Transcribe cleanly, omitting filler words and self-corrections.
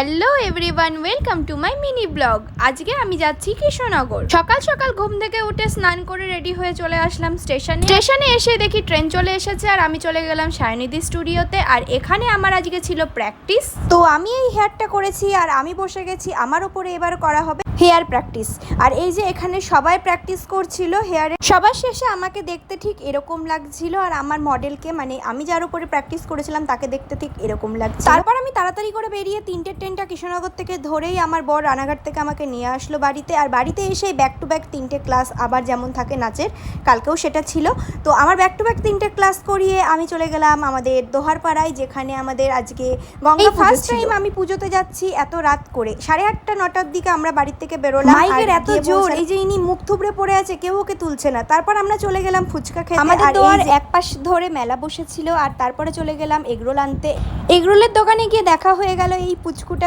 Hello everyone, welcome to my mini blog. আজকে আমি যাচ্ছি কৃষ্ণনগর। সকাল সকাল ঘুম থেকে উঠে স্নান করে রেডি হয়ে চলে আসলাম স্টেশনে এসে দেখি ট্রেন চলে এসেছে আর আমি চলে গেলাম সায়নিধি স্টুডিওতে। আর এখানে আমার আজকে ছিল প্র্যাকটিস। তো আমি এই হেয়ারটা করেছি আর আমি বসে গেছি, আমার ওপরে এবার করা হবে হেয়ার প্র্যাকটিস। আর এই যে এখানে সবাই প্র্যাকটিস করছিল হেয়ারে। সবার শেষে আমাকে দেখতে ঠিক এরকম লাগছিল আর আমার মডেলকে, মানে আমি যার উপরে প্র্যাকটিস করেছিলাম তাকে দেখতে ঠিক এরকম লাগছে। তারপর আমি তাড়াতাড়ি করে বেরিয়ে 3টে ট্রেনটা কৃষ্ণনগর থেকে ধরেই আমার বর রানাঘাট থেকে আমাকে নিয়ে আসলো বাড়িতে। আর বাড়িতে এসে ব্যাক টু ব্যাক 3টে ক্লাস আবার যেমন থাকে নাচের, কালকেও সেটা ছিল। তো আমার ব্যাক টু ব্যাক 3টে ক্লাস করিয়ে আমি চলে গেলাম আমাদের দোহারপাড়ায়, যেখানে আমাদের আজকে গঙ্গা ফার্স্ট টাইম আমি পুজোতে যাচ্ছি এত রাত করে। 8:30 9টার দিকে আমরা বাড়ির থেকে বেরোলাম। মাইকের এত জোর, এই যে ইনি মুখ থুবড়ে পড়ে আছে, কেউ ওকে তুলছে না। তারপর আমরা চলে গেলাম ফুচকা খেতে। আমাদের দোয়ার এক পাশ ধরে মেলা বসেছিল আর তারপরে চলে গেলাম এগরোল আনতে। এগরোলের দোকানে গিয়ে দেখা হয়ে গেল এই পুচকুটার